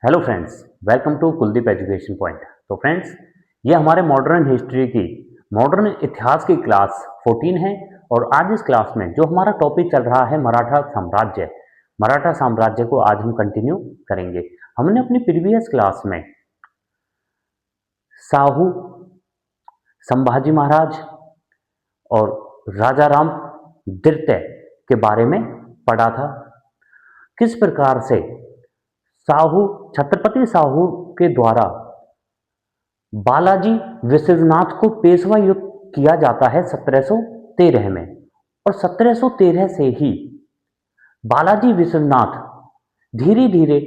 Hello friends, welcome to Kuldeep education point. तो friends, ये हमारे मॉडर्न हिस्ट्री की मॉडर्न इतिहास की क्लास 14 है और आज इस क्लास में जो हमारा टॉपिक चल रहा है मराठा साम्राज्य को आज हम कंटिन्यू करेंगे। हमने अपनी प्रीवियस क्लास में साहू, संभाजी महाराज और राजा राम द्वितीय के बारे में पढ़ा था। किस प्रकार से छत्रपति साहू के द्वारा बालाजी विश्वनाथ को पेशवा युक्त किया जाता है 1713 में, और 1713 से ही बालाजी विश्वनाथ धीरे धीरे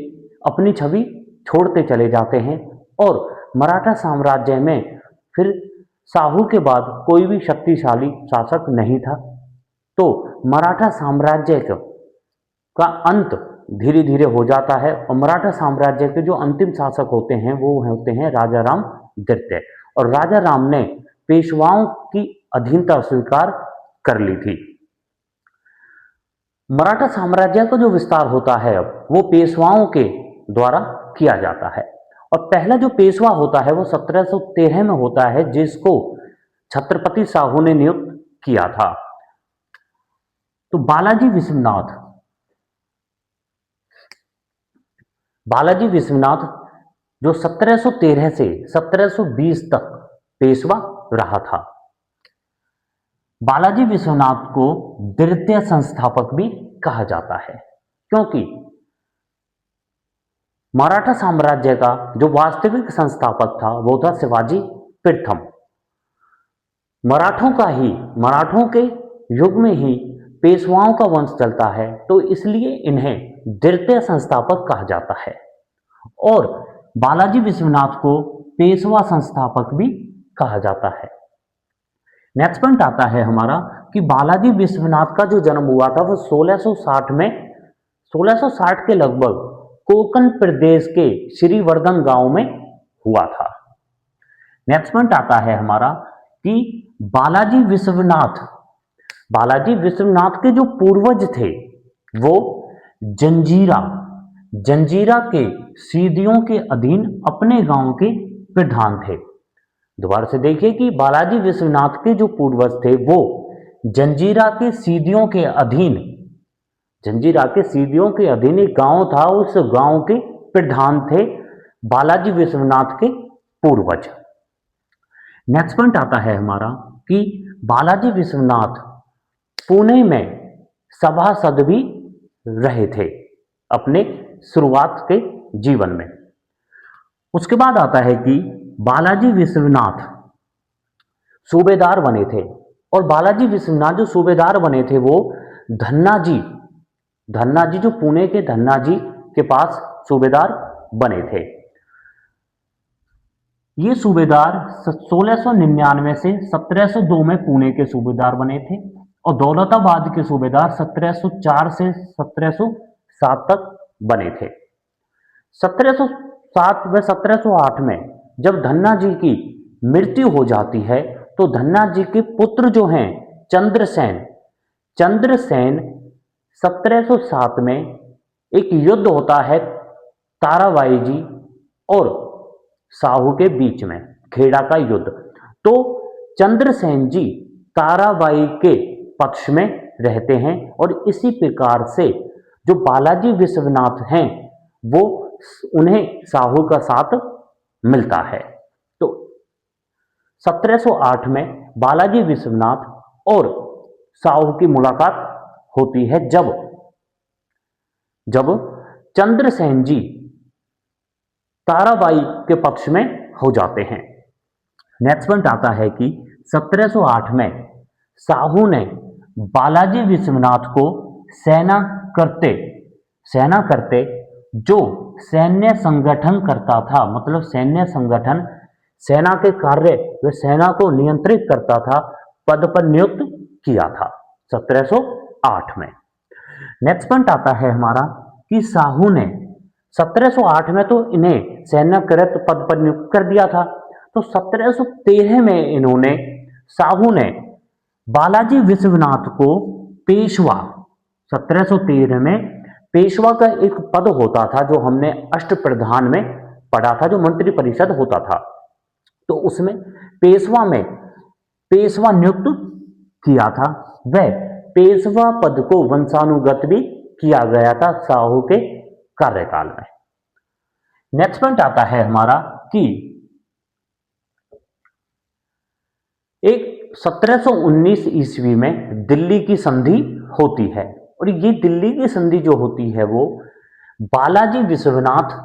अपनी छवि छोड़ते चले जाते हैं और मराठा साम्राज्य में फिर साहू के बाद कोई भी शक्तिशाली शासक नहीं था। तो मराठा साम्राज्य का अंत धीरे धीरे हो जाता है और मराठा साम्राज्य के जो अंतिम शासक होते हैं वो होते हैं राजा राम द्वितीय, और राजा राम ने पेशवाओं की अधीनता स्वीकार कर ली थी। मराठा साम्राज्य का जो विस्तार होता है अब वो पेशवाओं के द्वारा किया जाता है, और पहला जो पेशवा होता है वो 1713 में होता है, जिसको छत्रपति साहू ने नियुक्त किया था। तो बालाजी विश्वनाथ जो 1713 से 1720 तक पेशवा रहा था। बालाजी विश्वनाथ को द्वितीय संस्थापक भी कहा जाता है, क्योंकि मराठा साम्राज्य का जो वास्तविक संस्थापक था वो था शिवाजी प्रथम। मराठों के युग में ही पेशवाओं का वंश चलता है, तो इसलिए इन्हें द्वितीय संस्थापक कहा जाता है, और बालाजी विश्वनाथ को पेशवा संस्थापक भी कहा जाता है। नेक्स्ट पॉइंट आता है हमारा कि बालाजी विश्वनाथ का जो जन्म हुआ था वो 1660 के लगभग कोंकण प्रदेश के श्रीवर्धन गांव में हुआ था। नेक्स्ट पॉइंट आता है हमारा कि बालाजी विश्वनाथ के जो पूर्वज थे वो जंजीरा के सीदियों के अधीन अपने गांव के प्रधान थे। दोबारा से देखिए कि बालाजी विश्वनाथ के जो पूर्वज थे वो जंजीरा के सीदियों के अधीन एक गांव था, उस गांव के प्रधान थे बालाजी विश्वनाथ के पूर्वज। नेक्स्ट पॉइंट आता है हमारा कि बालाजी विश्वनाथ पुणे में सभासद भी रहे थे अपने शुरुआत के जीवन में। उसके बाद आता है कि बालाजी विश्वनाथ सूबेदार बने थे, और बालाजी विश्वनाथ जो सूबेदार बने थे वो धन्ना जी जो पुणे के धन्ना जी के पास सूबेदार बने थे। ये सूबेदार 1699 से 1702 में पुणे के सूबेदार बने थे, और दौलताबाद के सूबेदार 1704 से 1707 तक बने थे। 1707 व 1708 में जब धन्ना जी की मृत्यु हो जाती है तो धन्ना जी के पुत्र जो हैं चंद्रसेन 1707 में एक युद्ध होता है ताराबाई जी और साहू के बीच में, खेड़ा का युद्ध। तो चंद्रसेन जी ताराबाई के पक्ष में रहते हैं, और इसी प्रकार से जो बालाजी विश्वनाथ हैं वो उन्हें साहू का साथ मिलता है। तो 1708 में बालाजी विश्वनाथ और साहू की मुलाकात होती है जब चंद्रसेन जी ताराबाई के पक्ष में हो जाते हैं। नेक्स्ट पॉइंट आता है कि 1708 में साहू ने बालाजी विश्वनाथ को सेना करते जो सैन्य संगठन करता था, मतलब सेना के कार्य व सेना को नियंत्रित करता था, पद पर नियुक्त किया था 1708 में। नेक्स्ट पॉइंट आता है हमारा कि साहू ने 1708 में तो इन्हें सैन्यकृत पद पर नियुक्त कर दिया था, तो 1713 में साहू ने बालाजी विश्वनाथ को पेशवा 1713 में पेशवा का एक पद होता था जो हमने अष्टप्रधान में पढ़ा था, जो मंत्री परिषद होता था। तो उसमें पेशवा में पेशवा नियुक्त किया था। वह पेशवा पद को वंशानुगत भी किया गया था शाहू के कार्यकाल में। नेक्स्ट पॉइंट आता है हमारा कि एक 1719 ईस्वी में दिल्ली की संधि होती है, और ये दिल्ली की संधि जो होती है वो बालाजी विश्वनाथ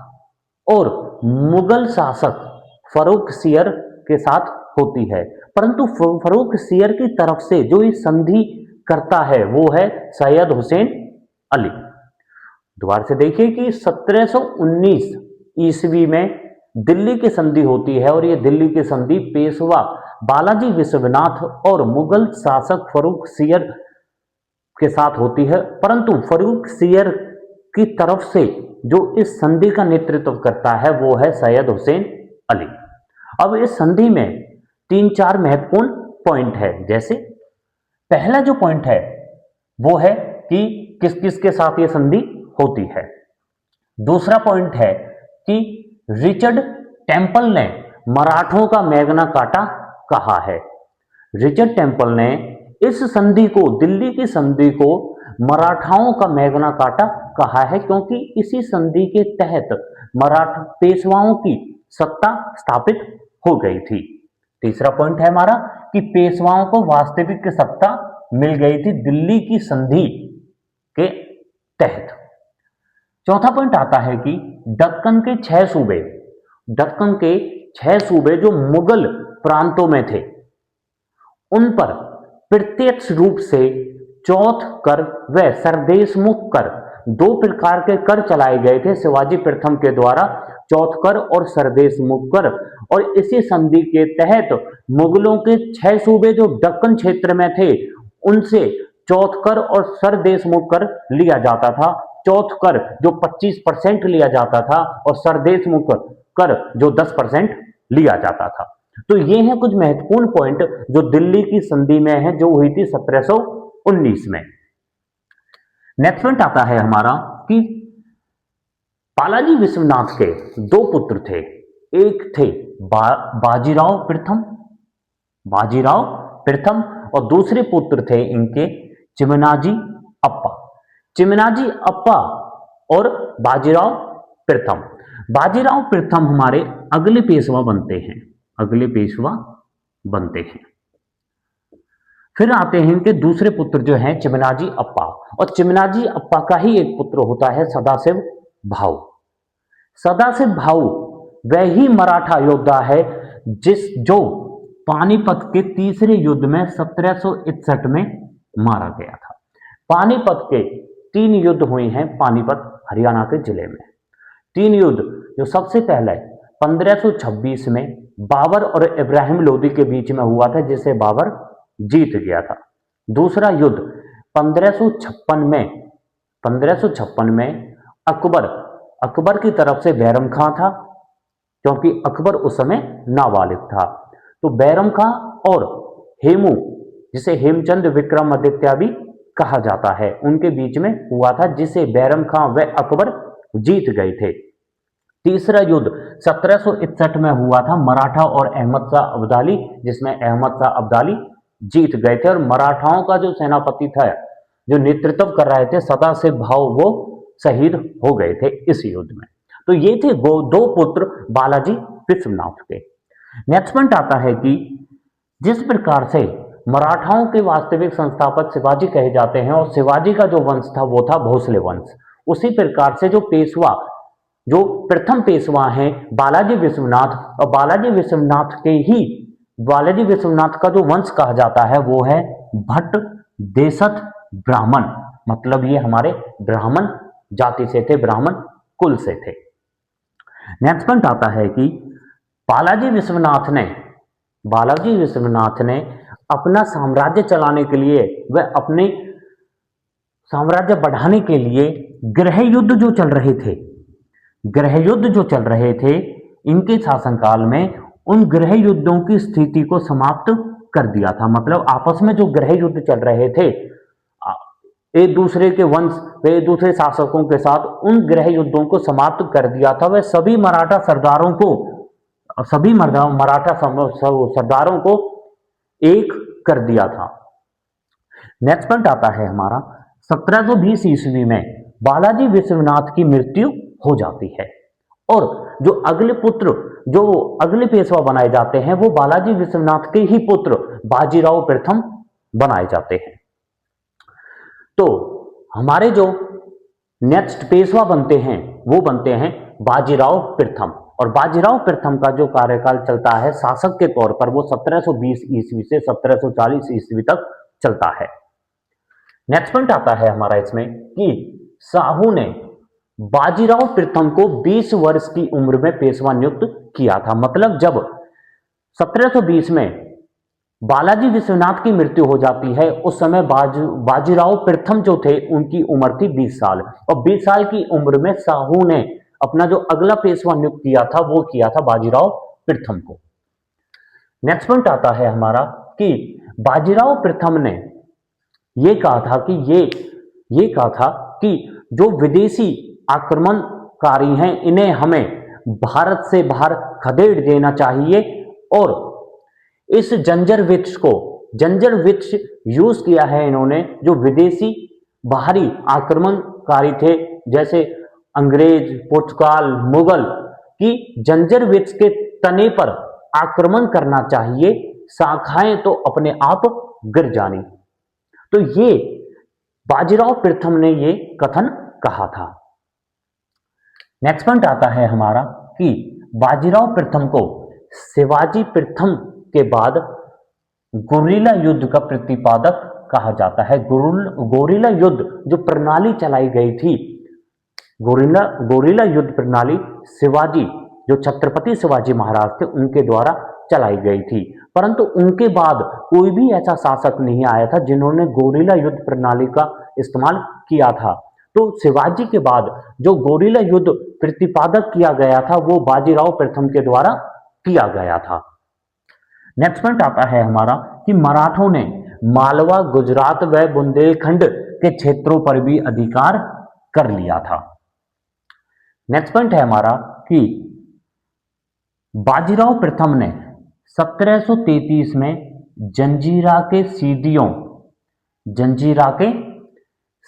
और मुगल शासक फर्रुखसियर के साथ होती है। परंतु फर्रुखसियर की तरफ से जो इस संधि करता है वो है सैयद हुसैन अली। दोबारा से देखिए कि 1719 ईस्वी में दिल्ली की संधि होती है, और ये दिल्ली की संधि पेशवा बालाजी विश्वनाथ और मुगल शासक फर्रुखसियर के साथ होती है। परंतु फर्रुखसियर की तरफ से जो इस संधि का नेतृत्व करता है वो है सैयद हुसैन अली। अब इस संधि में 3-4 महत्वपूर्ण पॉइंट है। जैसे पहला जो पॉइंट है वो है कि किस किस के साथ ये संधि होती है। दूसरा पॉइंट है कि रिचर्ड टेम्पल ने मराठों का मैग्ना कार्टा कहा है। रिचर्ड टेम्पल ने इस संधि को, दिल्ली की संधि को मराठाओं का मैग्ना कार्टा कहा है, क्योंकि इसी संधि के तहत मराठा पेशवाओं की सत्ता स्थापित हो गई थी। तीसरा पॉइंट है हमारा कि पेशवाओं को वास्तविक सत्ता मिल गई थी दिल्ली की संधि के तहत। चौथा पॉइंट आता है कि दक्कन के 6 सूबे जो मुगल प्रांतों में थे उन पर प्रत्यक्ष रूप से चौथ कर व सरदेशमुख कर, 2 प्रकार के कर चलाए गए थे शिवाजी प्रथम के द्वारा, चौथ कर और सरदेशमुख कर। और इसी संधि के तहत मुगलों के 6 सूबे जो दक्कन क्षेत्र में थे उनसे चौथ कर और सरदेशमुख कर लिया जाता था। चौथ कर जो 25% लिया जाता था और सरदेशमुख कर जो 10% लिया जाता था। तो ये हैं कुछ महत्वपूर्ण पॉइंट जो दिल्ली की संधि में है, जो हुई थी 1719 में। नेक्स्ट पॉइंट आता है हमारा कि बालाजी विश्वनाथ के 2 पुत्र थे। एक थे बाजीराव प्रथम और दूसरे पुत्र थे इनके चिमनाजी अप्पा और बाजीराव प्रथम हमारे अगले पेशवा बनते हैं। फिर आते हैं इनके दूसरे पुत्र जो हैं चिमनाजी अप्पा, और चिमनाजी अप्पा का ही एक पुत्र होता है सदाशिव भाऊ। वह ही मराठा योद्धा है जो पानीपत के तीसरे युद्ध में 1761 में मारा गया था। पानीपत के 3 युद्ध हुए हैं पानीपत हरियाणा के जिले में। 3 युद्ध, जो सबसे पहले 1526 में बाबर और इब्राहिम लोदी के बीच में हुआ था, जिसे बाबर जीत गया था। दूसरा युद्ध 1556 में अकबर की तरफ से बैरम खां था, क्योंकि अकबर उस समय नाबालिग था। तो बैरम खां और हेमू, जिसे हेमचंद विक्रमादित्य भी कहा जाता है, उनके बीच में हुआ था, जिसे बैरम खां व अकबर जीत गए थे। तीसरा युद्ध 1761 में हुआ था मराठा और अहमद शाह अब्दाली, जिसमें अहमद शाह अब्दाली जीत गए थे, और मराठाओं का जो सेनापति था, जो नेतृत्व कर रहे थे सदाशिव भाऊ, वो शहीद हो गए थे इस युद्ध में। तो ये थे वो 2 पुत्र बालाजी विश्वनाथ के। नेक्स्ट पॉइंट आता है कि जिस प्रकार से मराठाओं के वास्तविक संस्थापक शिवाजी कहे जाते हैं, और शिवाजी का जो वंश था वो था भोसले वंश, उसी प्रकार से जो प्रथम पेशवा हैं बालाजी विश्वनाथ, और बालाजी विश्वनाथ का जो वंश कहा जाता है वो है भट्ट देशथ ब्राह्मण, मतलब ये हमारे ब्राह्मण जाति से थे, ब्राह्मण कुल से थे। नेक्स्ट पॉइंट आता है कि बालाजी विश्वनाथ ने अपना साम्राज्य चलाने के लिए व अपने साम्राज्य बढ़ाने के लिए गृह युद्ध जो चल रहे थे इनके शासनकाल में, उन गृह युद्धों की स्थिति को समाप्त कर दिया था। मतलब आपस में जो गृह युद्ध चल रहे थे एक दूसरे के वंश व एक दूसरे शासकों के साथ उन गृह युद्धों को समाप्त कर दिया था। वह सभी मराठा सरदारों को सरदारों को एक कर दिया था। नेक्स्ट पॉइंट आता है हमारा 1720 ईस्वी में बालाजी विश्वनाथ की मृत्यु हो जाती है और जो अगले पेशवा बनाए जाते हैं वो बालाजी विश्वनाथ के ही पुत्र बाजीराव प्रथम बनाए जाते हैं। तो हमारे जो नेक्स्ट पेशवा बनते हैं वो बनते हैं बाजीराव प्रथम, और बाजीराव प्रथम का जो कार्यकाल चलता है शासक के तौर पर वो 1720 ईस्वी से 1740 ईस्वी तक चलता है। नेक्स्ट पॉइंट आता है हमारा इसमें कि शाहू ने बाजीराव प्रथम को 20 वर्ष की उम्र में पेशवा नियुक्त किया था। मतलब जब 1720 में बालाजी विश्वनाथ की मृत्यु हो जाती है उस समय बाजीराव प्रथम जो थे उनकी उम्र थी 20 साल, और 20 साल की उम्र में शाहू ने अपना जो अगला पेशवा नियुक्त किया था वो किया था बाजीराव प्रथम को। नेक्स्ट पॉइंट आता है हमारा कि बाजीराव प्रथम ने ये कहा था कि जो विदेशी आक्रमणकारी हैं इन्हें हमें भारत से बाहर खदेड़ देना चाहिए, और इस जंजर वृक्ष यूज किया है इन्होंने जो विदेशी बाहरी आक्रमणकारी थे जैसे अंग्रेज, पुर्तगाल, मुगल की जंजर वृक्ष के तने पर आक्रमण करना चाहिए, शाखाएं तो अपने आप गिर जानी। तो ये बाजीराव प्रथम ने ये कथन कहा था। नेक्स्ट पॉइंट आता है हमारा कि बाजीराव प्रथम को शिवाजी प्रथम के बाद गोरिल्ला युद्ध का प्रतिपादक कहा जाता है। गोरिल्ला युद्ध जो प्रणाली चलाई गई थी, गोरिल्ला युद्ध प्रणाली जो छत्रपति शिवाजी महाराज थे उनके द्वारा चलाई गई थी, परंतु उनके बाद कोई भी ऐसा शासक नहीं आया था जिन्होंने गोरिल्ला युद्ध प्रणाली का इस्तेमाल किया था। तो शिवाजी के बाद जो गोरिल्ला युद्ध प्रतिपादक किया गया था वो बाजीराव प्रथम के द्वारा किया गया था। नेक्स्ट पॉइंट आता है हमारा कि मराठों ने मालवा, गुजरात व बुंदेलखंड के क्षेत्रों पर भी अधिकार कर लिया था। नेक्स्ट पॉइंट है हमारा कि बाजीराव प्रथम ने 1733 में जंजीरा के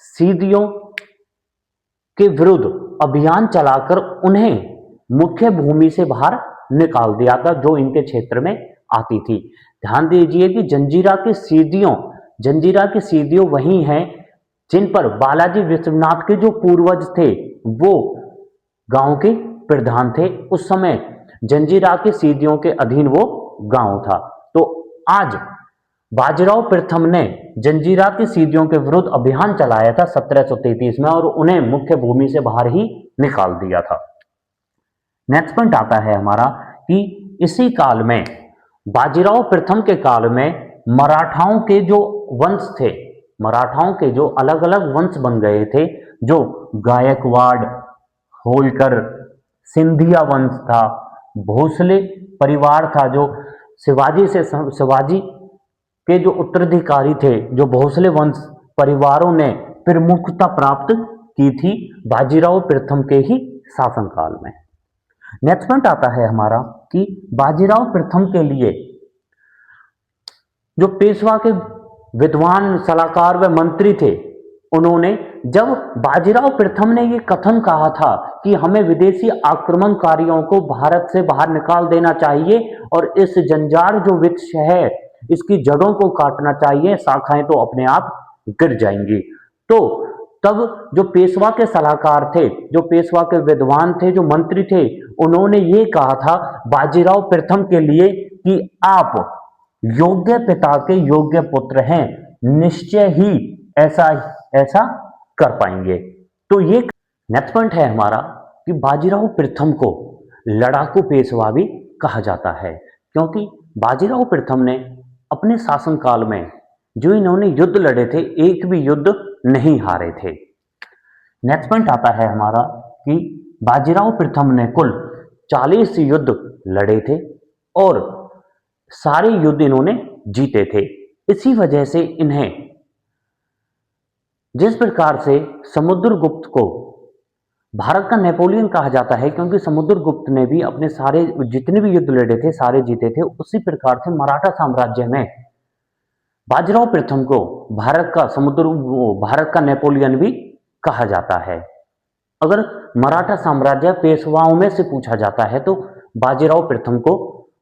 सीदियों के विरुद्ध अभियान चलाकर उन्हें मुख्य भूमि से बाहर निकाल दिया था जो इनके क्षेत्र में आती थी। ध्यान दीजिए कि जंजीरा के सीदियों वही हैं जिन पर बालाजी विश्वनाथ के जो पूर्वज थे वो गांव के प्रधान थे। उस समय जंजीरा के सीदियों के अधीन वो गांव था। तो आज बाजीराव प्रथम ने जंजीरा की सीदियों के विरुद्ध अभियान चलाया था 1733 में और उन्हें मुख्य भूमि से बाहर ही निकाल दिया था। नेक्स्ट पॉइंट आता है हमारा कि इसी काल में बाजीराव प्रथम के काल में मराठाओं के जो वंश थे, मराठाओं के जो अलग अलग वंश बन गए थे, जो गायकवाड़, होलकर, सिंधिया वंश था, भोसले परिवार था, जो शिवाजी के जो उत्तराधिकारी थे, जो भोसले वंश परिवारों ने प्रमुखता प्राप्त की थी बाजीराव प्रथम के ही शासनकाल में। नेक्स्ट पॉइंट आता है हमारा कि बाजीराव प्रथम के लिए जो पेशवा के विद्वान, सलाहकार व मंत्री थे, उन्होंने जब बाजीराव प्रथम ने ये कथन कहा था कि हमें विदेशी आक्रमणकारियों को भारत से बाहर निकाल देना चाहिए और इस जंजार जो वृक्ष है इसकी जड़ों को काटना चाहिए, शाखाएं तो अपने आप गिर जाएंगी। तो तब जो पेशवा के सलाहकार थे, जो पेशवा के विद्वान थे, जो मंत्री थे, उन्होंने ये कहा था बाजीराव प्रथम के लिए कि आप योग्य पिता के योग्य पुत्र हैं, निश्चय ही ऐसा कर पाएंगे। तो ये नेक्स्ट पॉइंट है हमारा कि बाजीराव प्रथम को लड़ाकू पेशवा भी कहा जाता है क्योंकि बाजीराव प्रथम ने अपने शासनकाल में जो इन्होंने युद्ध लड़े थे एक भी युद्ध नहीं हारे थे। नेक्स्ट पॉइंट आता है हमारा कि बाजीराव प्रथम ने कुल 40 युद्ध लड़े थे और सारे युद्ध इन्होंने जीते थे। इसी वजह से इन्हें जिस प्रकार से समुद्रगुप्त को भारत का नेपोलियन कहा जाता है, क्योंकि समुद्रगुप्त ने भी अपने सारे जितने भी युद्ध लड़े थे सारे जीते थे, उसी प्रकार से मराठा साम्राज्य में बाजीराव प्रथम को भारत का नेपोलियन भी कहा जाता है। अगर मराठा साम्राज्य पेशवाओं में से पूछा जाता है तो बाजीराव प्रथम को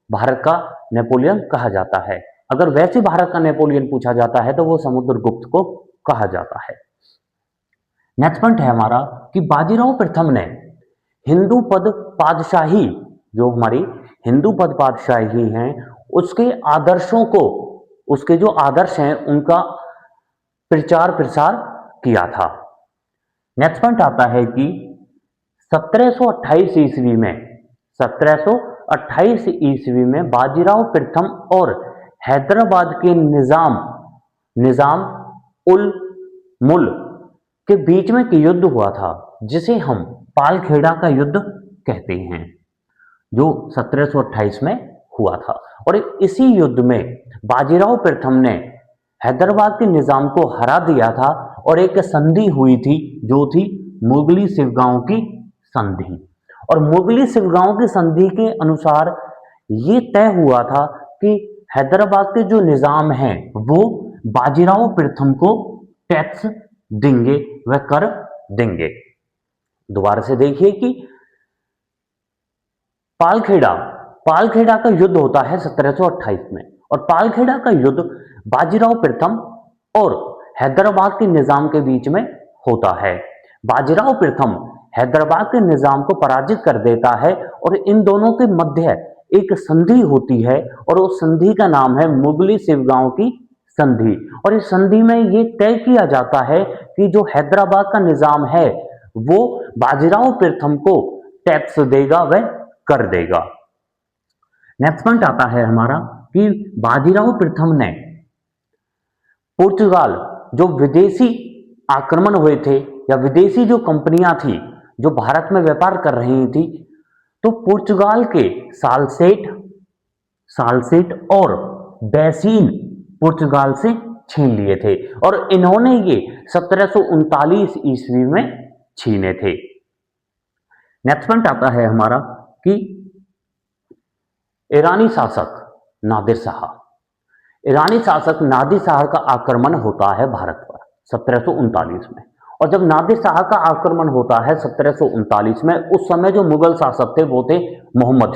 भारत का नेपोलियन कहा जाता है। अगर वैसे भारत का नेपोलियन पूछा जाता है तो वो समुद्रगुप्त को कहा जाता है। नेक्स्ट पॉइंट है हमारा कि बाजीराव प्रथम ने हिंदू पद पादशाही, जो हमारी हिंदू पद पादशाही हैं, उसके आदर्शों को, उसके जो आदर्श हैं उनका प्रचार प्रसार किया था। नेक्स्ट पॉइंट आता है कि 1728 ईस्वी में 1728 ईस्वी में बाजीराव प्रथम और हैदराबाद के निजाम उल मुल्क के बीच में एक युद्ध हुआ था, जिसे हम पालखेड़ा का युद्ध कहते हैं, जो 1728 में हुआ था। और इसी युद्ध में बाजीराव प्रथम ने हैदराबाद के निजाम को हरा दिया था और एक संधि हुई थी, जो थी मुगली सिवगांव की संधि। और मुगली सिवगांव की संधि के अनुसार ये तय हुआ था कि हैदराबाद के जो निजाम हैं वो बाजीराव प्रथम को टैक्स देंगे, वह कर देंगे। दोबारा से देखिए कि पालखेड़ा का युद्ध होता है 1728 में, और पालखेड़ा का युद्ध बाजीराव प्रथम और हैदराबाद के निजाम के बीच में होता है। बाजीराव प्रथम हैदराबाद के निजाम को पराजित कर देता है और इन दोनों के मध्य एक संधि होती है, और उस संधि का नाम है मुगली सिवगांव की संधि। और इस संधि में यह तय किया जाता है कि जो हैदराबाद का निजाम है वो बाजीराव प्रथम को टैक्स देगा, वह कर देगा। नेक्स्ट पॉइंट आता है हमारा कि बाजीराव प्रथम ने पुर्तगाल, जो विदेशी आक्रमण हुए थे या विदेशी जो कंपनियां थी जो भारत में व्यापार कर रही थी, तो पुर्तगाल के सालसेट और बैसीन पुर्तगाल से छीन लिए थे, और इन्होंने ये 1739 ईस्वी में छीने थे। नेक्स्ट पॉइंट आता है हमारा कि ईरानी शासक नादिर शाह का आक्रमण होता है भारत पर 1739 में। और जब नादिर शाह का आक्रमण होता है 1739 में, उस समय जो मुगल शासक थे वो थे मोहम्मद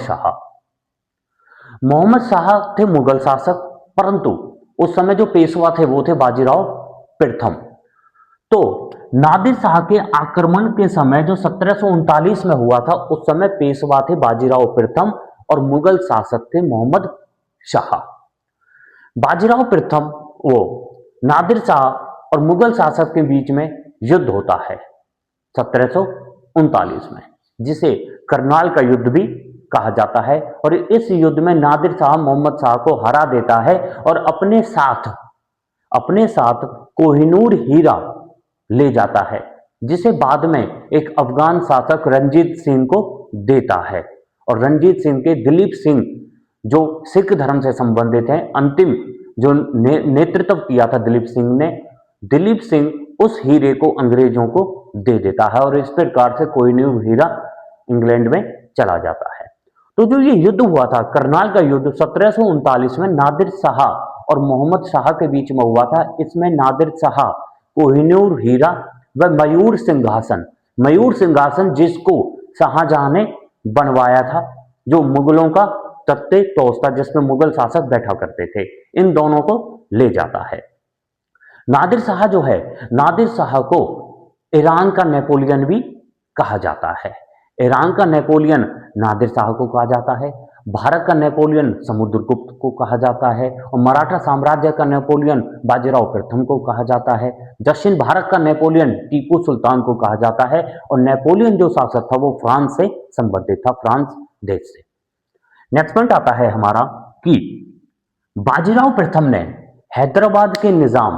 शाह थे मुगल शासक, परंतु उस समय जो पेशवा थे वो थे बाजीराव प्रथम। तो नादिर शाह के आक्रमण के समय जो 1739 में हुआ था, उस समय पेशवा थे बाजीराव प्रथम और मुगल शासक थे मोहम्मद शाह। बाजीराव प्रथम वो नादिर शाह और मुगल शासक के बीच में युद्ध होता है 1739 में, जिसे करनाल का युद्ध भी कहा जाता है। और इस युद्ध में नादिर शाह मोहम्मद शाह को हरा देता है और अपने साथ कोहिनूर हीरा ले जाता है, जिसे बाद में एक अफगान शासक रंजीत सिंह को देता है। और रंजीत सिंह के दिलीप सिंह, जो सिख धर्म से संबंधित हैं, अंतिम जो नेतृत्व किया था दिलीप सिंह उस हीरे को अंग्रेजों को दे देता है, और इस प्रकार से कोहिनूर हीरा इंग्लैंड में चला जाता है। तो जो ये युद्ध हुआ था, करनाल का युद्ध 1739 में नादिर शाह और मोहम्मद शाह के बीच में हुआ था। इसमें नादिर शाह कोहिनूर हीरा व मयूर सिंहासन जिसको शाहजहां ने बनवाया था, जो मुगलों का तख्ते तोश था जिसमें मुगल शासक बैठा करते थे, इन दोनों को ले जाता है। नादिर शाह को ईरान का नेपोलियन भी कहा जाता है। ईरान का नेपोलियन नादिर शाह को कहा जाता है, भारत का नेपोलियन समुद्रगुप्त को कहा जाता है, और मराठा साम्राज्य का नेपोलियन बाजीराव प्रथम को कहा जाता है। दक्षिण भारत का नेपोलियन टीपू सुल्तान को कहा जाता है, और नेपोलियन जो शासक था वो फ्रांस से संबंधित था, फ्रांस देश से। नेक्स्ट पॉइंट आता है हमारा कि बाजीराव प्रथम ने हैदराबाद के निजाम,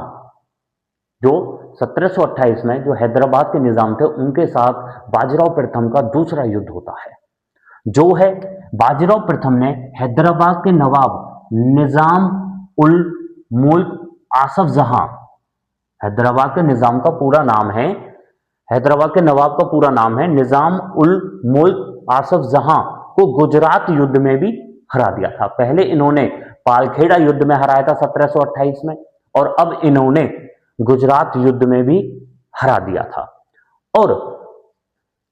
जो 1728 में जो हैदराबाद के निजाम थे, उनके साथ बाजीराव प्रथम का दूसरा युद्ध होता है, जो है बाजीराव प्रथम ने हैदराबाद के नवाब निजाम उल मुल्क आसफ जहां हैदराबाद के निजाम का पूरा नाम है, हैदराबाद के नवाब का पूरा नाम है निजाम उल मुल्क आसफ जहां को गुजरात युद्ध में भी हरा दिया था। पहले इन्होंने पालखेड़ा युद्ध में हराया था 1728 में, और अब इन्होंने गुजरात युद्ध में भी हरा दिया था। और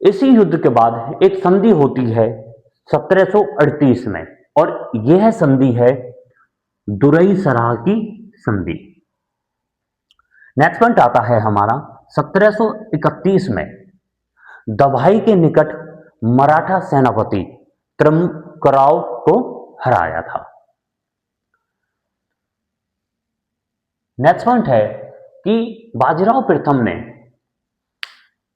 इसी युद्ध के बाद एक संधि होती है 1738 में, और यह संधि है दुरई सराह की संधि। नेक्स्ट पॉइंट आता है हमारा 1731 में दभाई के निकट मराठा सेनापति त्र्यंबकराव को हराया था। नेक्स्ट पॉइंट है कि बाजीराव प्रथम ने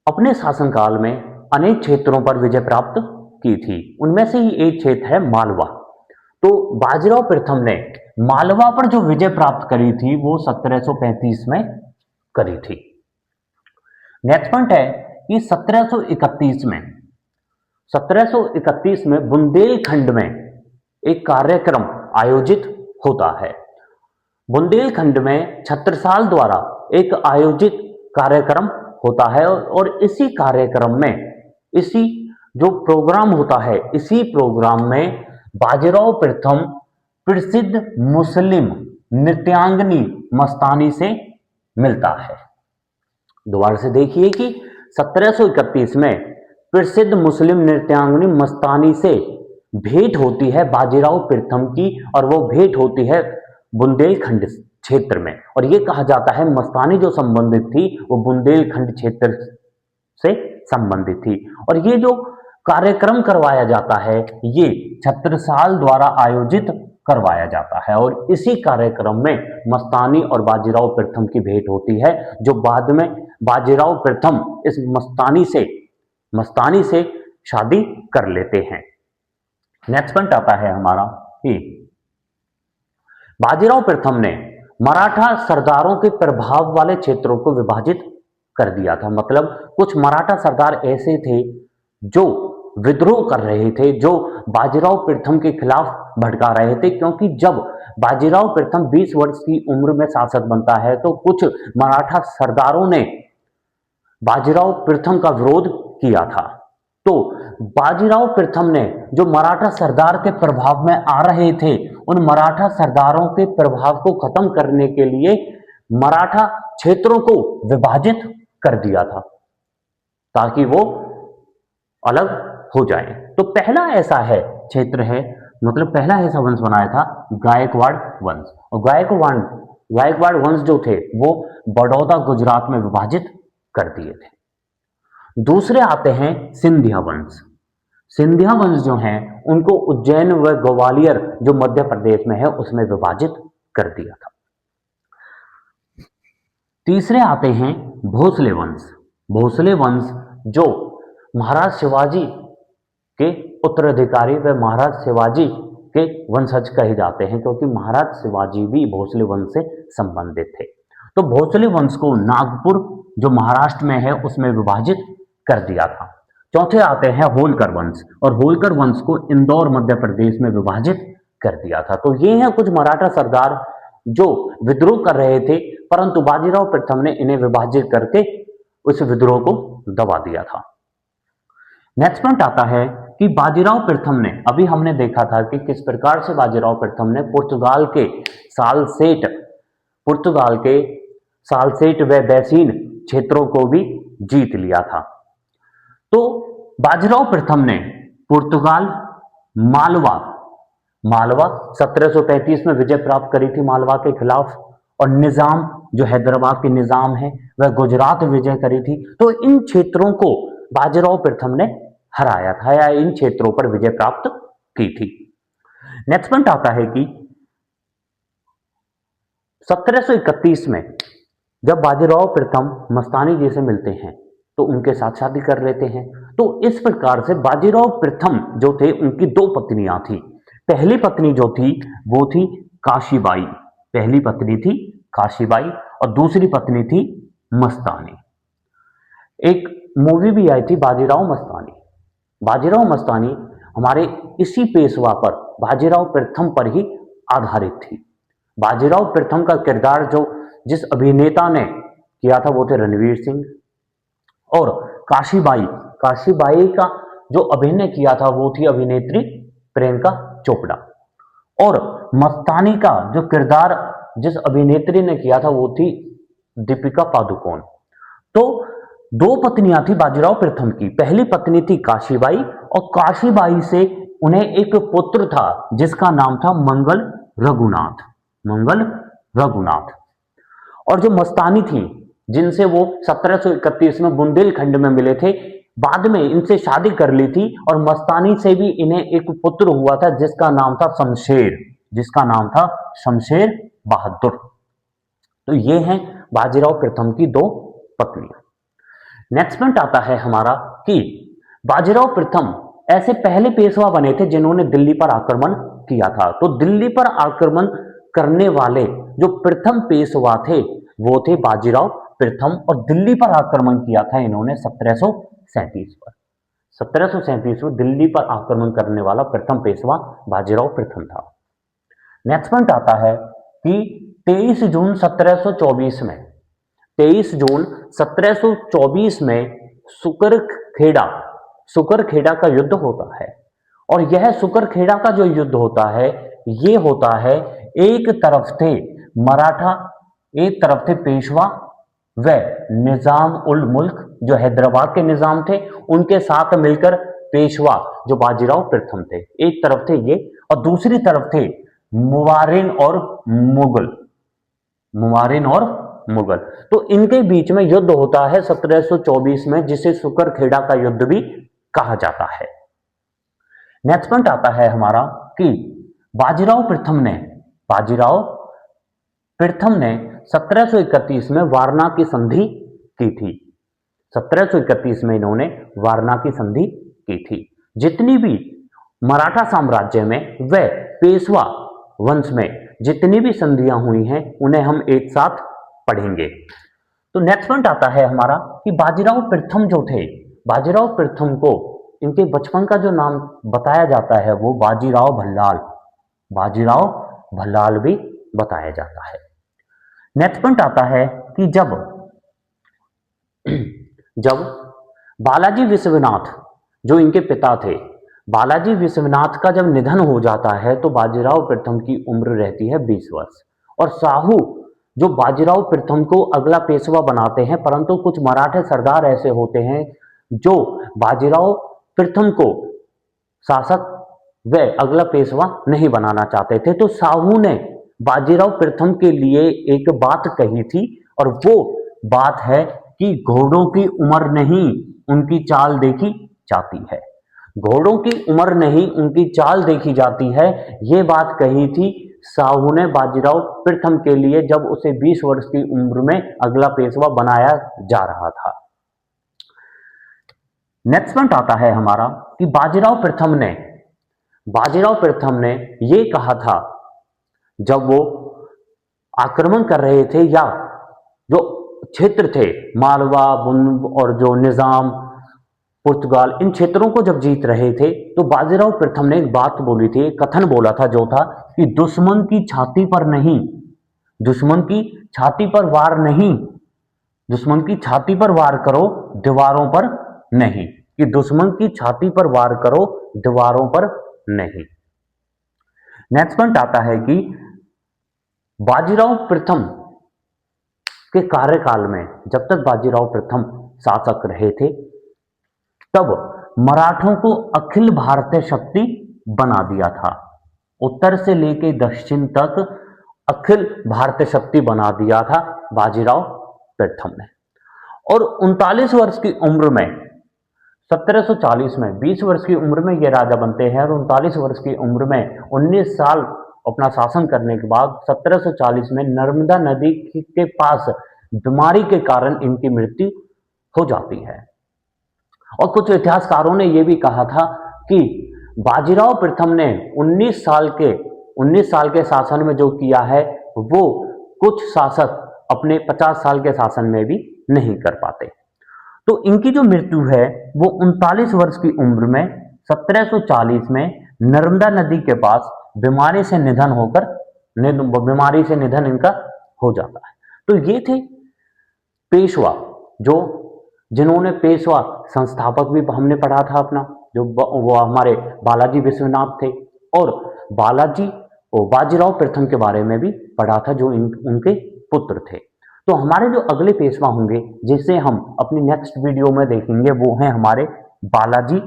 अपने शासनकाल में अनेक क्षेत्रों पर विजय प्राप्त की थी। उनमें से ही एक क्षेत्र है मालवा। तो बाजीराव प्रथम ने मालवा पर जो विजय प्राप्त करी थी वो 1735 में करी थी। नेक्स्ट पॉइंट है कि 1731 में बुंदेलखंड में एक कार्यक्रम आयोजित होता है। बुंदेलखंड में छत्रसाल द्वारा एक आयोजित कार्यक्रम होता है, और इसी कार्यक्रम में, इसी जो प्रोग्राम होता है, इसी प्रोग्राम में बाजीराव प्रथम प्रसिद्ध मुस्लिम नृत्यांगनी मस्तानी से मिलता है। दोबारा से देखिए कि 1731 में प्रसिद्ध मुस्लिम नृत्यांगनी मस्तानी से भेंट होती है बाजीराव प्रथम की, और वो भेंट होती है बुंदेलखंड क्षेत्र में। और ये कहा जाता है मस्तानी जो संबंधित थी वो बुंदेलखंड क्षेत्र से संबंधित थी। और ये जो कार्यक्रम करवाया जाता है ये छत्रसाल द्वारा आयोजित करवाया जाता है, और इसी कार्यक्रम में मस्तानी और बाजीराव प्रथम की भेंट होती है, जो बाद में बाजीराव प्रथम इस मस्तानी से शादी कर लेते हैं। नेक्स्ट पॉइंट आता है हमारा कि बाजीराव प्रथम ने मराठा सरदारों के प्रभाव वाले क्षेत्रों को विभाजित कर दिया था। मतलब कुछ मराठा सरदार ऐसे थे जो विद्रोह कर रहे थे, जो बाजीराव प्रथम के खिलाफ भड़का रहे थे, क्योंकि जब बाजीराव प्रथम 20 वर्ष की उम्र में शासक बनता है तो कुछ मराठा सरदारों ने बाजीराव प्रथम का विरोध किया था। तो बाजीराव प्रथम ने जो मराठा सरदार के प्रभाव में आ रहे थे, उन मराठा सरदारों के प्रभाव को खत्म करने के लिए मराठा क्षेत्रों को विभाजित कर दिया था ताकि वो अलग हो जाए। तो पहला ऐसा है क्षेत्र है, मतलब पहला ऐसा वंश बनाया था गायकवाड़ वंश। और गायकवाड़ वंश जो थे वो बड़ौदा गुजरात में विभाजित कर दिए थे। दूसरे आते हैं सिंधिया वंश। सिंधिया वंश जो हैं उनको उज्जैन व ग्वालियर जो मध्य प्रदेश में है उसमें विभाजित कर दिया था। तीसरे आते हैं भोसले वंश। भोसले वंश जो महाराज शिवाजी के उत्तराधिकारी व महाराज शिवाजी के वंशज कहे जाते हैं, क्योंकि महाराज शिवाजी भी भोसले वंश से संबंधित थे। तो भोसले वंश को नागपुर जो महाराष्ट्र में है उसमें विभाजित कर दिया था। चौथे आते हैं होलकर वंश, और होलकर वंश को इंदौर मध्य प्रदेश में विभाजित कर दिया था। तो ये हैं कुछ मराठा सरदार जो विद्रोह कर रहे थे, परंतु बाजीराव प्रथम ने इन्हें विभाजित करके उस विद्रोह को दबा दिया था। नेक्स्ट पॉइंट आता है कि बाजीराव प्रथम ने, अभी हमने देखा था कि किस प्रकार से बाजीराव प्रथम ने पुर्तगाल के सालसेट व बैसीन क्षेत्रों को भी जीत लिया था। तो बाजीराव प्रथम ने पुर्तगाल, मालवा 1735 में विजय प्राप्त करी थी मालवा के खिलाफ, और निजाम जो हैदराबाद के निजाम है वह गुजरात विजय करी थी। तो इन क्षेत्रों को बाजीराव प्रथम ने हराया था या इन क्षेत्रों पर विजय प्राप्त की थी। नेक्स्ट पॉइंट आता है कि 1731 में जब बाजीराव प्रथम मस्तानी जी से मिलते हैं तो उनके साथ शादी कर लेते हैं। तो इस प्रकार से बाजीराव प्रथम जो थे उनकी दो पत्नियां थी। पहली पत्नी जो थी वो थी काशीबाई, पहली पत्नी थी काशीबाई और दूसरी पत्नी थी मस्तानी। एक मूवी भी आई थी बाजीराव मस्तानी। बाजीराव मस्तानी हमारे इसी पेशवा पर, बाजीराव प्रथम पर ही आधारित थी। बाजीराव प्रथम का किरदार जो जिस अभिनेता ने किया था वो थे रणवीर सिंह। और काशीबाई, काशीबाई का जो अभिनय किया था वो थी अभिनेत्री प्रियंका चोपड़ा। और मस्तानी का जो किरदार जिस अभिनेत्री ने किया था वो थी दीपिका पादुकोण। तो दो पत्नियां थी बाजीराव प्रथम की। पहली पत्नी थी काशीबाई और काशीबाई से उन्हें एक पुत्र था जिसका नाम था मंगल रघुनाथ, मंगल रघुनाथ। और जो मस्तानी थी जिनसे वो 1731 में बुंदेलखंड में मिले थे, बाद में इनसे शादी कर ली थी और मस्तानी से भी इन्हें एक पुत्र हुआ था जिसका नाम था शमशेर, जिसका नाम था शमशेर बहादुर। तो ये हैं बाजीराव प्रथम की दो पत्नियां। नेक्स्ट पॉइंट आता है हमारा कि बाजीराव प्रथम ऐसे पहले पेशवा बने थे जिन्होंने दिल्ली पर आक्रमण किया था। तो दिल्ली पर आक्रमण करने वाले जो प्रथम पेशवा थे वो थे बाजीराव प्रथम और दिल्ली पर आक्रमण किया था इन्होंने 1737 पर। 1737 में दिल्ली पर आक्रमण करने वाला प्रथम पेशवा बाजीराव प्रथम था। नेक्स्ट पॉइंट आता है कि 23 जून 1724 में 23 जून 1724 में सुकरखेड़ा, सुकरखेड़ा का युद्ध होता है। और यह सुकरखेड़ा का जो युद्ध होता है ये होता है, एक तरफ थे मराठा, एक तरफ थे पेशवा व निजाम उल मुल्क जो हैदराबाद के निजाम थे, उनके साथ मिलकर पेशवा जो बाजीराव प्रथम थे, एक तरफ थे ये, और दूसरी तरफ थे मुवारिन और मुगल, मुवारिन और मुगल। तो इनके बीच में युद्ध होता है 1724 में, जिसे सुकरखेड़ा का युद्ध भी कहा जाता है। नेक्स्ट पॉइंट आता है हमारा कि बाजीराव प्रथम ने 1731 में वारणा की संधि की थी। 1731 में इन्होंने वारणा की संधि की थी। जितनी भी मराठा साम्राज्य में व पेशवा वंश में जितनी भी संधियां हुई हैं उन्हें हम एक साथ पढ़ेंगे। तो नेक्स्ट पॉइंट आता है हमारा कि बाजीराव प्रथम जो थे, बाजीराव प्रथम को इनके बचपन का जो नाम बताया जाता है वो बाजीराव भल्लाल, बाजीराव भल्लाल भी बताया जाता है। नेक्स्ट पॉइंट आता है कि जब बालाजी विश्वनाथ जो इनके पिता थे, बालाजी विश्वनाथ का जब निधन हो जाता है तो बाजीराव प्रथम की उम्र रहती है 20 वर्ष। और साहू जो बाजीराव प्रथम को अगला पेशवा बनाते हैं, परंतु कुछ मराठे सरदार ऐसे होते हैं जो बाजीराव प्रथम को शासक व अगला पेशवा नहीं बनाना चाहते थे। तो साहू ने बाजीराव प्रथम के लिए एक बात कही थी और वो बात है कि घोड़ों की उम्र नहीं उनकी चाल देखी जाती है, घोड़ों की उम्र नहीं उनकी चाल देखी जाती है। ये बात कही थी साहू ने बाजीराव प्रथम के लिए जब उसे 20 वर्ष की उम्र में अगला पेशवा बनाया जा रहा था। नेक्स्ट पॉइंट आता है हमारा कि बाजीराव प्रथम ने ये कहा था जब वो आक्रमण कर रहे थे या जो क्षेत्र थे मालवा, बुंद और जो निजाम, पुर्तगाल, इन क्षेत्रों को जब जीत रहे थे तो बाजीराव प्रथम ने एक बात बोली थी, एक कथन बोला था जो था कि दुश्मन की छाती पर नहीं, दुश्मन की छाती पर वार नहीं, दुश्मन की छाती पर वार करो दीवारों पर नहीं, कि दुश्मन की छाती पर वार करो दीवारों पर नहीं। नेक्स्ट पॉइंट आता है कि बाजीराव प्रथम के कार्यकाल में जब तक बाजीराव प्रथम शासक रहे थे तब मराठों को अखिल भारतीय शक्ति बना दिया था। उत्तर से लेकर दक्षिण तक अखिल भारतीय शक्ति बना दिया था बाजीराव प्रथम ने। और 39 वर्ष की उम्र में 1740 में 20 वर्ष की उम्र में ये राजा बनते हैं और 39 वर्ष की उम्र में 19 साल अपना शासन करने के बाद 1740 में नर्मदा नदी के पास बीमारी के कारण इनकी मृत्यु हो जाती है। और कुछ इतिहासकारों ने यह भी कहा था कि बाजीराव प्रथम ने 19 साल के शासन में जो किया है वो कुछ शासक अपने 50 साल के शासन में भी नहीं कर पाते। तो इनकी जो मृत्यु है वो 39 वर्ष की उम्र में 1740 में नर्मदा नदी के पास बीमारी से निधन इनका हो जाता है। तो ये थे पेशवा, जो जिन्होंने पेशवा संस्थापक भी हमने पढ़ा था अपना, जो वो हमारे बालाजी विश्वनाथ थे, और बालाजी और बाजीराव प्रथम के बारे में भी पढ़ा था, जो उनके पुत्र थे। तो हमारे जो अगले पेशवा होंगे जिसे हम अपनी नेक्स्ट वीडियो में देखेंगे, वो हैं हमारे बालाजी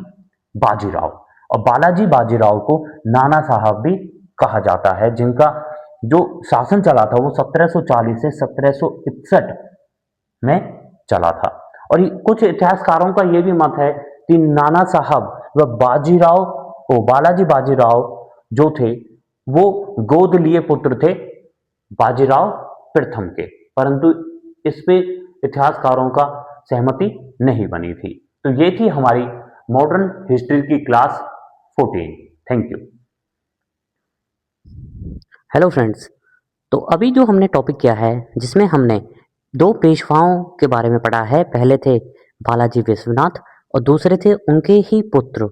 बाजीराव। और बालाजी बाजीराव को नाना साहब भी कहा जाता है, जिनका जो शासन चला था वो 1740 से 1761 में चला था। और कुछ इतिहासकारों का यह भी मत है कि नाना साहब व बाजीराव को बालाजी बाजीराव जो थे वो गोद लिए पुत्र थे बाजीराव प्रथम के, परंतु इस पे इतिहासकारों का सहमति नहीं बनी थी। तो ये थी हमारी मॉडर्न हिस्ट्री की class 14। Thank you. Hello friends, तो अभी जो हमने टॉपिक किया है जिसमें हमने दो पेशवाओं के बारे में पढ़ा है। पहले थे बालाजी विश्वनाथ और दूसरे थे उनके ही पुत्र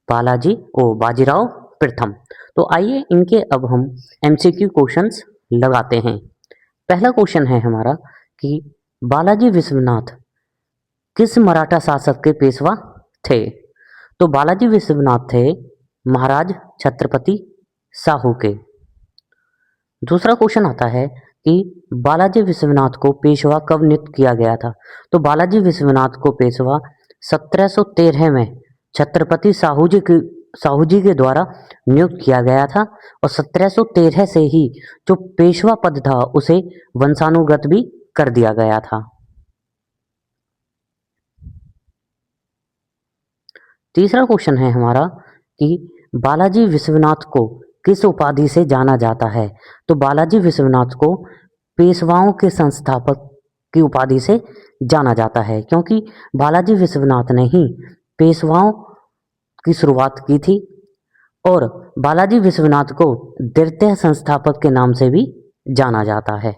बालाजी और बाजीराव प्रथम। तो आइए इनके अब हम एमसीक्यू क्वेश्चंस लगाते हैं। पहला क्वेश्चन है हमारा कि बालाजी विश्वनाथ किस मराठा शासक के पेशवा थे? तो बालाजी विश्वनाथ थे महाराज छत्रपति साहू के। दूसरा क्वेश्चन आता है कि बालाजी विश्वनाथ को पेशवा कब नियुक्त किया गया था? तो बालाजी विश्वनाथ को पेशवा 1713 में छत्रपति साहू जी के द्वारा नियुक्त किया गया था, और 1713 से ही जो पेशवा पद था उसे वंशानुगत भी कर दिया गया था। तीसरा क्वेश्चन है हमारा कि बालाजी विश्वनाथ को किस उपाधि से जाना जाता है? तो बालाजी विश्वनाथ को पेशवाओं के संस्थापक की उपाधि से जाना जाता है, क्योंकि बालाजी विश्वनाथ ने ही पेशवाओं की शुरुआत की थी, और बालाजी विश्वनाथ को द्वितीय संस्थापक के नाम से भी जाना जाता है।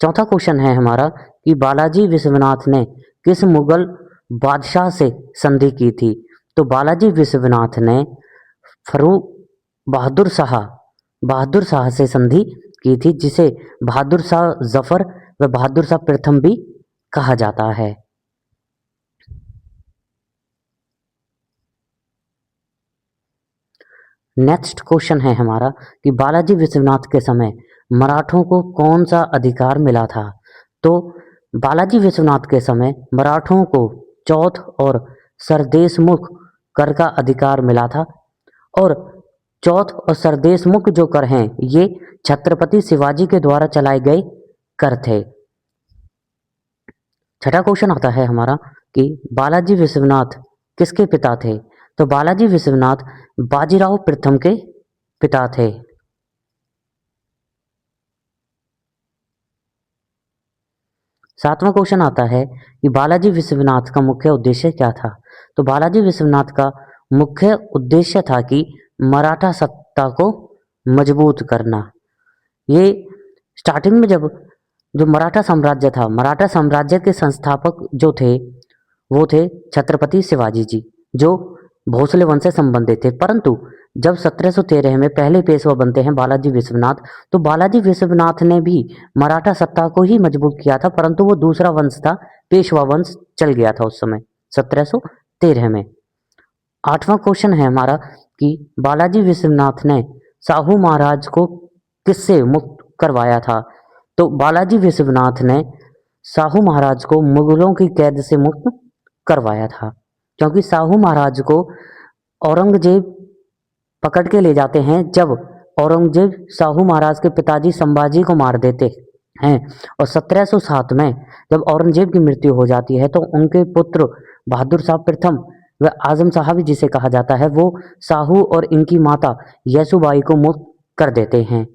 चौथा क्वेश्चन है हमारा कि बालाजी विश्वनाथ ने किस मुगल बादशाह से संधि की थी? तो बालाजी विश्वनाथ ने फर्रुख बहादुर शाह से संधि की थी, जिसे बहादुर शाह जफर व बहादुर शाह प्रथम भी कहा जाता है। नेक्स्ट क्वेश्चन है हमारा कि बालाजी विश्वनाथ के समय मराठों को कौन सा अधिकार मिला था? तो बालाजी विश्वनाथ के समय मराठों को चौथ और सरदेशमुख कर का अधिकार मिला था, और चौथ और सरदेशमुख जो कर हैं ये छत्रपति शिवाजी के द्वारा चलाए गए कर थे। छठा क्वेश्चन आता है हमारा कि बालाजी विश्वनाथ किसके पिता थे? तो बालाजी विश्वनाथ बाजीराव प्रथम के पिता थे। सातवां क्वेश्चन आता है कि बालाजी विश्वनाथ का मुख्य उद्देश्य क्या था? तो बालाजी विश्वनाथ का मुख्य उद्देश्य था कि मराठा सत्ता को मजबूत करना। ये स्टार्टिंग में जब जो मराठा साम्राज्य था, मराठा साम्राज्य के संस्थापक जो थे वो थे छत्रपति शिवाजी जी, जो भोसले वंश से संबंधित थे। परंतु जब 1713 में पहले पेशवा बनते हैं बालाजी विश्वनाथ, तो बालाजी विश्वनाथ ने भी मराठा सत्ता को ही मजबूत किया था, परंतु वो दूसरा वंश था, पेशवा वंश चल गया था उस समय 1713 में। आठवां क्वेश्चन है हमारा कि बालाजी विश्वनाथ ने साहू महाराज को किससे मुक्त करवाया था? तो बालाजी विश्वनाथ ने साहू महाराज को मुगलों की कैद से मुक्त करवाया था, क्योंकि साहू महाराज को औरंगजेब पकड़ के ले जाते हैं जब औरंगजेब साहू महाराज के पिताजी संभाजी को मार देते हैं, और 1707 में जब औरंगजेब की मृत्यु हो जाती है तो उनके पुत्र बहादुर शाह प्रथम व आजम शाह भी जिसे कहा जाता है, वो साहू और इनकी माता येसुबाई को मुक्त कर देते हैं।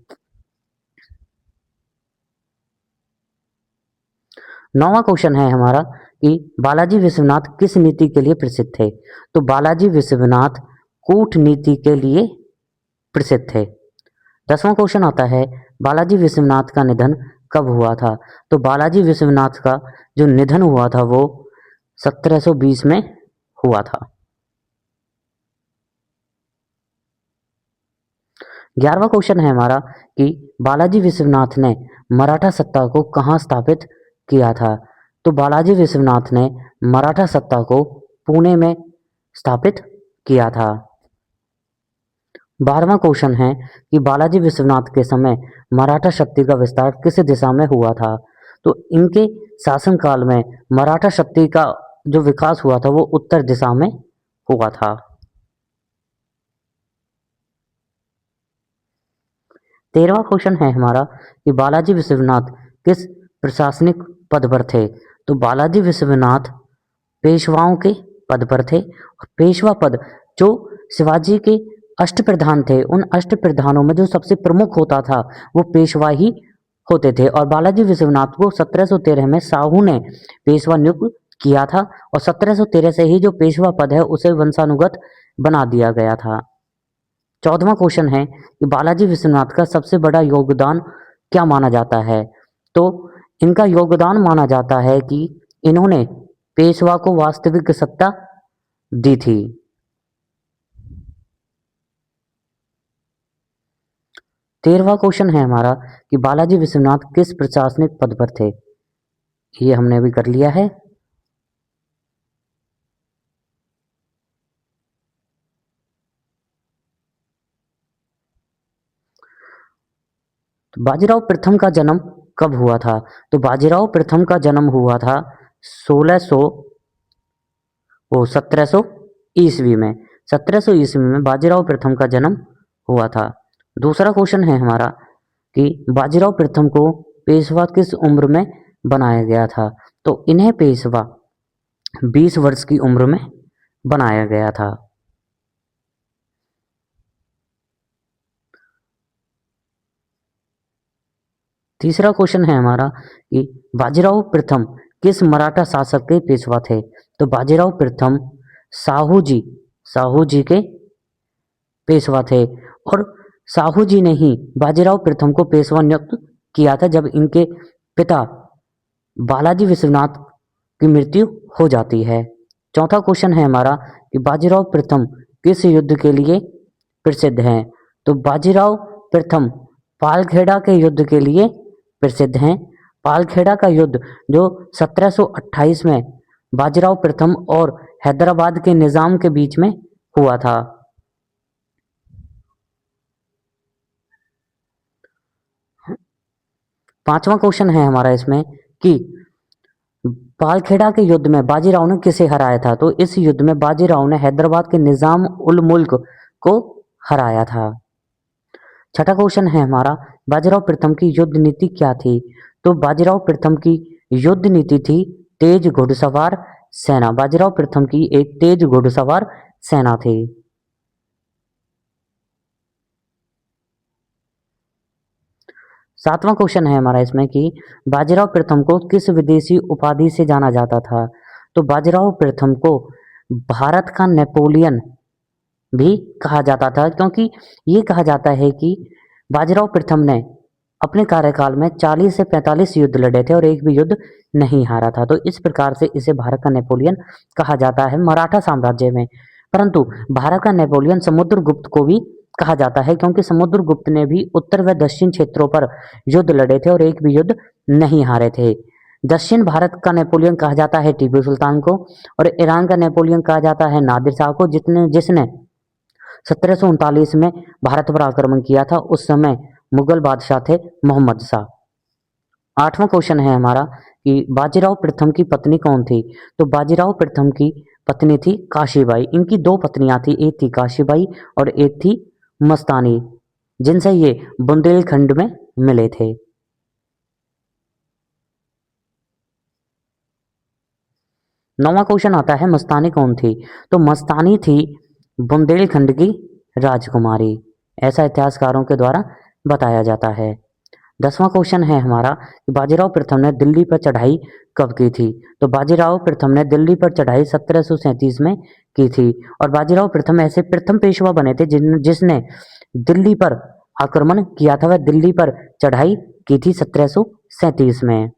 नौवां क्वेश्चन है हमारा कि बालाजी विश्वनाथ किस नीति के लिए प्रसिद्ध थे? तो बालाजी विश्वनाथ कूटनीति के लिए प्रसिद्ध थे। 10वां क्वेश्चन आता है बालाजी विश्वनाथ का निधन कब हुआ था? तो बालाजी विश्वनाथ का जो निधन हुआ था वो 1720 में हुआ था। 11वां क्वेश्चन है हमारा कि बालाजी विश्वनाथ ने मराठा सत्ता को कहाँ स्थापित किया था? तो बालाजी विश्वनाथ ने मराठा सत्ता को पुणे में स्थापित किया था। 12वां क्वेश्चन है कि बालाजी विश्वनाथ के समय मराठा शक्ति का विस्तार किस दिशा में हुआ था। तो इनके शासनकाल में मराठा शक्ति का जो विकास हुआ था वो उत्तर दिशा में हुआ था। 13वां क्वेश्चन है हमारा कि बालाजी विश्वनाथ किस प्रशासनिक पद पर थे। तो बालाजी विश्वनाथ पेशवाओं के पद पर थे। पेशवा पद जो शिवाजी के अष्टप्रधान थे, उन अष्टप्रधानों में जो सबसे प्रमुख होता था वो पेशवा ही होते थे। और बालाजी विश्वनाथ को 1713 में साहू ने पेशवा नियुक्त किया था और 1713 से ही जो पेशवा पद है उसे वंशानुगत बना दिया गया था। 14वां क्वेश्चन है कि बालाजी विश्वनाथ का सबसे बड़ा योगदान क्या माना जाता है। तो इनका योगदान माना जाता है कि इन्होंने पेशवा को वास्तविक सत्ता दी थी। 13वां क्वेश्चन है हमारा कि बालाजी विश्वनाथ किस प्रशासनिक पद पर थे। ये हमने अभी कर लिया है। तो बाजीराव प्रथम का जन्म कब हुआ था। तो बाजीराव प्रथम का जन्म हुआ था 1700 ईस्वी में। 1700 ईस्वी में बाजीराव प्रथम का जन्म हुआ था। दूसरा क्वेश्चन है हमारा कि बाजीराव प्रथम को पेशवा किस उम्र में बनाया गया था। तो इन्हें पेशवा 20 वर्ष की उम्र में बनाया गया था। तीसरा क्वेश्चन है हमारा कि बाजीराव प्रथम किस मराठा शासक के पेशवा थे। तो बाजीराव प्रथम साहू जी के पेशवा थे और साहू जी ने ही बाजीराव प्रथम को पेशवा नियुक्त किया था जब इनके पिता बालाजी विश्वनाथ की मृत्यु हो जाती है। चौथा क्वेश्चन है हमारा कि बाजीराव प्रथम किस युद्ध के लिए प्रसिद्ध हैं। तो बाजीराव प्रथम पालखेड़ा के युद्ध के लिए प्रसिद्ध हैं। पालखेड़ा का युद्ध जो 1728 में बाजीराव प्रथम और हैदराबाद के निजाम के बीच में हुआ था। पांचवा क्वेश्चन है हमारा इसमें कि पालखेड़ा के युद्ध में बाजीराव ने किसे हराया था। तो इस युद्ध में बाजीराव ने हैदराबाद के निजाम उल मुल्क को हराया था। छठा क्वेश्चन है हमारा बाजीराव प्रथम की युद्ध नीति क्या थी। तो बाजीराव प्रथम की युद्ध नीति थी तेज घुड़सवार सेना। बाजीराव प्रथम की एक तेज घुड़सवार सेना थी। सातवां क्वेश्चन है हमारा इसमें कि बाजीराव प्रथम को किस विदेशी उपाधि से जाना जाता था। तो बाजीराव प्रथम को भारत का नेपोलियन भी कहा जाता था क्योंकि ये कहा जाता है कि बाजीराव प्रथम ने अपने कार्यकाल में 40 से 45 युद्ध लड़े थे और एक भी युद्ध नहीं हारा था। तो इस प्रकार से इसे भारत का नेपोलियन कहा जाता है मराठा साम्राज्य में। परंतु भारत का नेपोलियन समुद्रगुप्त को भी कहा जाता है क्योंकि समुद्रगुप्त ने भी उत्तर व दक्षिण क्षेत्रों पर युद्ध लड़े थे और एक भी युद्ध नहीं हारे थे। दक्षिण भारत का नेपोलियन कहा जाता है टीपू सुल्तान को और ईरान का नेपोलियन कहा जाता है नादिर शाह को जिसने 1739 में भारत पर आक्रमण किया था। उस समय मुगल बादशाह थे मोहम्मद शाह। आठवां क्वेश्चन है हमारा कि बाजीराव प्रथम की पत्नी कौन थी। तो बाजीराव प्रथम की पत्नी थी काशीबाई। इनकी दो पत्नियां थी, एक थी काशीबाई और एक थी मस्तानी, जिनसे ये बुंदेलखंड में मिले थे। नौवां क्वेश्चन आता है मस्तानी कौन थी। तो मस्तानी थी बुंदेलखंड की राजकुमारी, ऐसा इतिहासकारों के द्वारा बताया जाता है। 10वां क्वेश्चन है हमारा कि बाजीराव प्रथम ने दिल्ली पर चढ़ाई कब की थी। तो बाजीराव प्रथम ने दिल्ली पर चढ़ाई 1737 में की थी और बाजीराव प्रथम ऐसे प्रथम पेशवा बने थे जिसने दिल्ली पर आक्रमण किया था। वह दिल्ली पर चढ़ाई की थी 1737 में।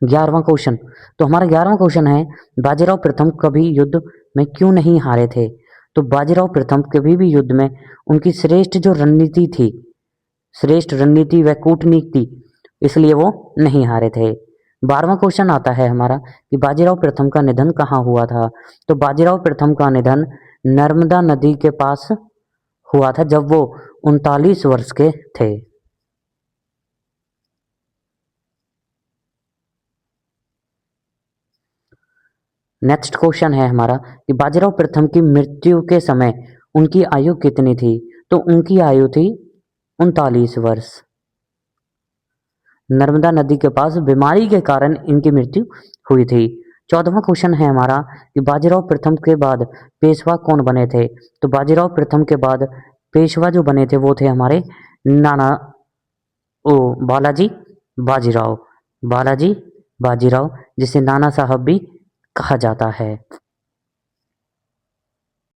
11वां क्वेश्चन, तो हमारा 11वां क्वेश्चन है बाजीराव प्रथम कभी युद्ध में क्यों नहीं हारे थे। तो बाजीराव प्रथम कभी भी युद्ध में उनकी श्रेष्ठ जो रणनीति थी, श्रेष्ठ रणनीति व कूटनीति इसलिए वो नहीं हारे थे। 12वां क्वेश्चन आता है हमारा कि बाजीराव प्रथम का निधन कहाँ हुआ था। तो बाजीराव प्रथम का निधन नर्मदा नदी के पास हुआ था जब वो 39 वर्ष के थे। नेक्स्ट क्वेश्चन है हमारा कि बाजीराव प्रथम की मृत्यु के समय उनकी आयु कितनी थी। तो उनकी आयु थी 39 वर्ष। नर्मदा नदी के पास बीमारी के कारण इनकी मृत्यु हुई थी। 14वां क्वेश्चन है हमारा कि बाजीराव प्रथम के बाद पेशवा कौन बने थे। तो बाजीराव प्रथम के बाद पेशवा जो बने थे वो थे हमारे नाना ओ बालाजी बाजीराव। बालाजी बाजीराव जिसे नाना साहब भी कहा जाता है।